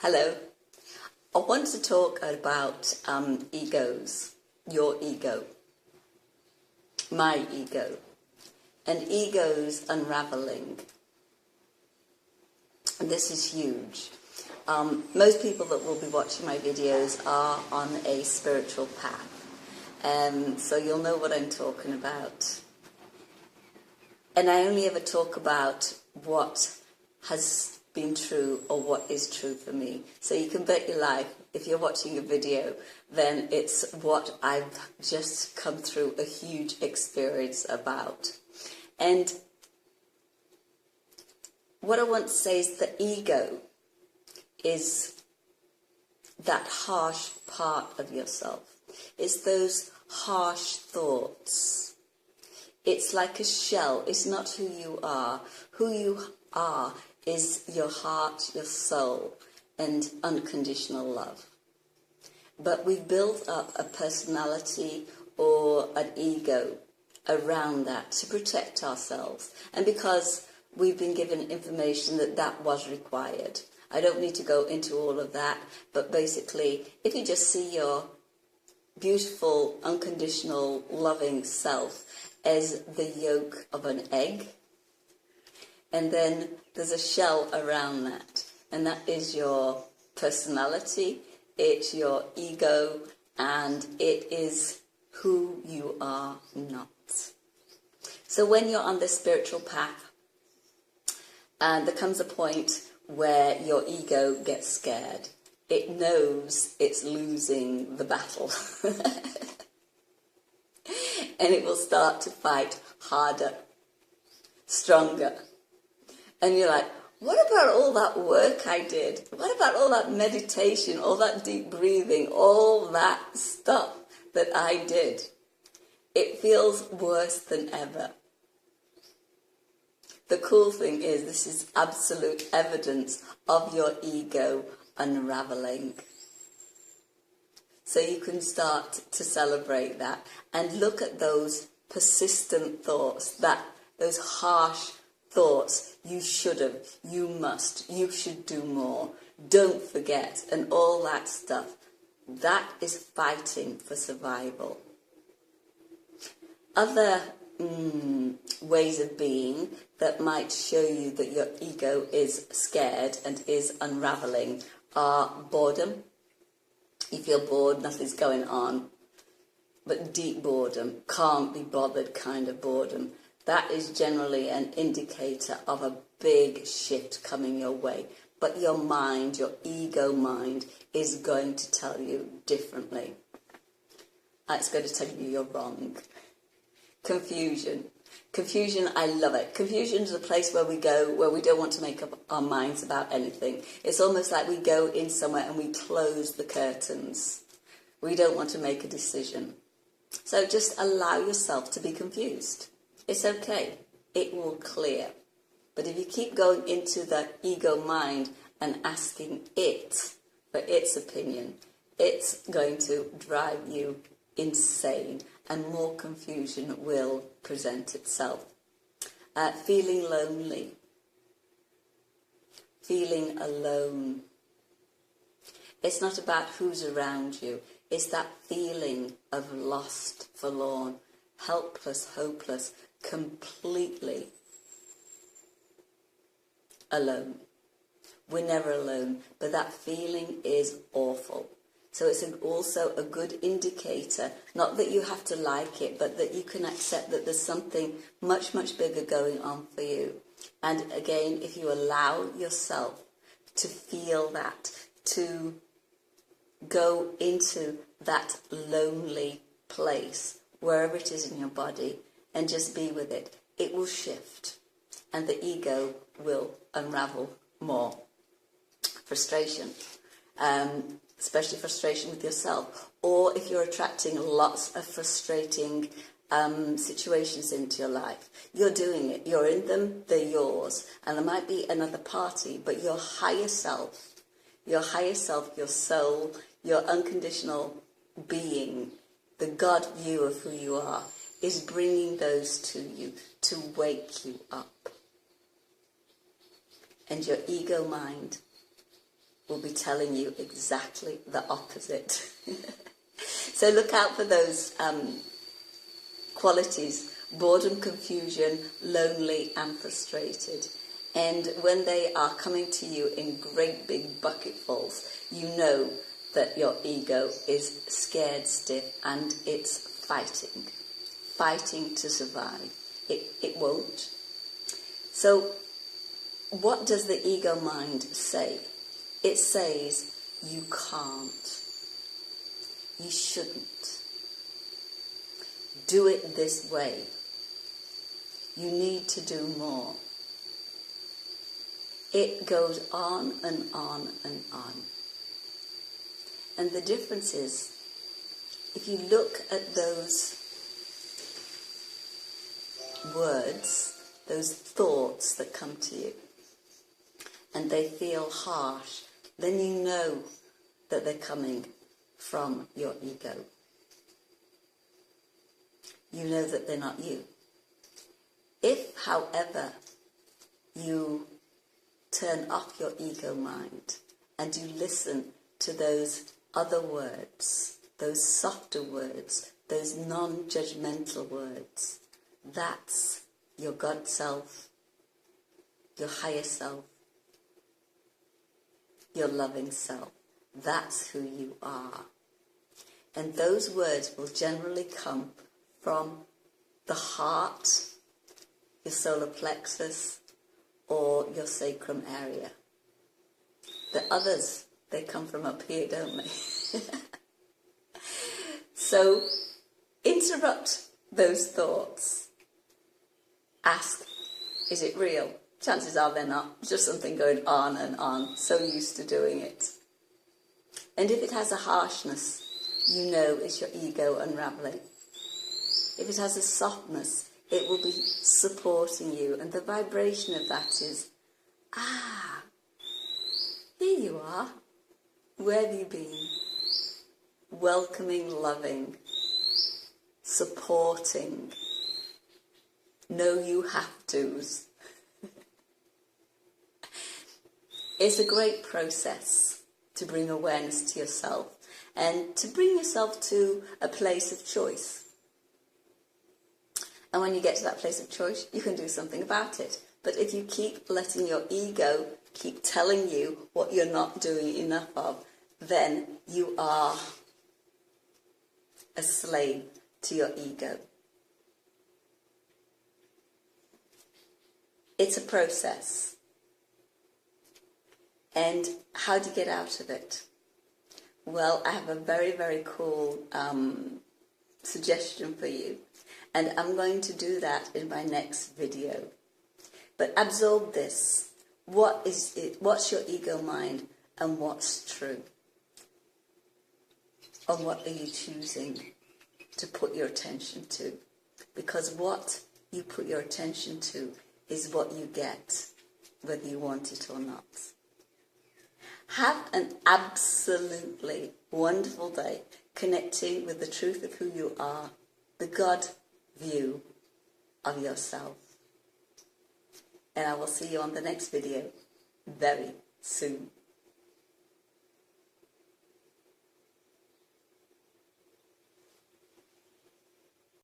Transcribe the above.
Hello. I want to talk about egos, your ego, my ego, and egos unraveling. And this is huge. Most people that will be watching my videos are on a spiritual path, so you'll know what I'm talking about. And I only ever talk about what has been true or what is true for me. So you can bet your life, if you're watching a video, then it's what I've just come through a huge experience about. And what I want to say is the ego is that harsh part of yourself. It's those harsh thoughts. It's like a shell. It's not who you are. Who you are is your heart, your soul, and unconditional love. But we've built up a personality or an ego around that to protect ourselves. And because we've been given information that was required. I don't need to go into all of that, but basically, if you just see your beautiful, unconditional, loving self as the yolk of an egg, and then there's a shell around that, and that is your personality, it's your ego, and it is who you are not. So when you're on this spiritual path, and there comes a point where your ego gets scared. It knows it's losing the battle. And it will start to fight harder, stronger. And you're like, what about all that work I did? What about all that meditation, all that deep breathing, all that stuff that I did? It feels worse than ever. The cool thing is this is absolute evidence of your ego unraveling. So you can start to celebrate that and look at those persistent thoughts, those harsh thoughts, you should have, you must, you should do more, don't forget, and all that stuff. That is fighting for survival. Other ways of being that might show you that your ego is scared and is unraveling are boredom. You feel bored, nothing's going on, but deep boredom, can't be bothered kind of boredom. That is generally an indicator of a big shift coming your way. But your mind, your ego mind, is going to tell you differently. It's going to tell you you're wrong. Confusion. Confusion, I love it. Confusion is a place where we go where we don't want to make up our minds about anything. It's almost like we go in somewhere and we close the curtains. We don't want to make a decision. So just allow yourself to be confused. It's okay. It will clear. But if you keep going into the ego mind and asking it for its opinion, it's going to drive you insane, and more confusion will present itself. Feeling lonely, feeling alone. It's not about who's around you. It's that feeling of lost, forlorn, helpless, hopeless, completely alone. We're never alone, but that feeling is awful. So it's also a good indicator, not that you have to like it, but that you can accept that there's something much, much bigger going on for you. And again, if you allow yourself to feel that, to go into that lonely place, wherever it is in your body, and just be with it, it will shift. And the ego will unravel more. Frustration. Especially frustration with yourself, or if you're attracting lots of frustrating situations into your life. You're doing it, you're in them, they're yours, and there might be another party, but your higher self, your soul, your unconditional being, the God view of who you are, is bringing those to you to wake you up. And your ego mind will be telling you exactly the opposite. So look out for those qualities: boredom, confusion, lonely and frustrated. And when they are coming to you in great big bucketfuls, you know that your ego is scared stiff and it's fighting to survive. It won't. So what does the ego mind say? It says, you can't, you shouldn't, do it this way, you need to do more. It goes on and on and on. And the difference is, if you look at those words, those thoughts that come to you, and they feel harsh, then you know that they're coming from your ego. You know that they're not you. If, however, you turn off your ego mind and you listen to those other words, those softer words, those non-judgmental words, that's your God self, your higher self, your loving self. That's who you are. And those words will generally come from the heart, your solar plexus, or your sacrum area. The others, they come from up here, don't they? So interrupt those thoughts. Ask, is it real? Chances are they're not. It's just something going on and on, so used to doing it. And if it has a harshness, you know it's your ego unraveling. If it has a softness, it will be supporting you. And the vibration of that is, here you are. Where have you been? Welcoming, loving, supporting. No you have to's. It's a great process to bring awareness to yourself and to bring yourself to a place of choice. And when you get to that place of choice, you can do something about it. But if you keep letting your ego keep telling you what you're not doing enough of, then you are a slave to your ego. It's a process. And how do you get out of it? Well, I have a very, very cool suggestion for you. And I'm going to do that in my next video. But absorb this. What is it? What's your ego mind and what's true? And what are you choosing to put your attention to? Because what you put your attention to is what you get, whether you want it or not. Have an absolutely wonderful day connecting with the truth of who you are, the God view of yourself. And I will see you on the next video very soon.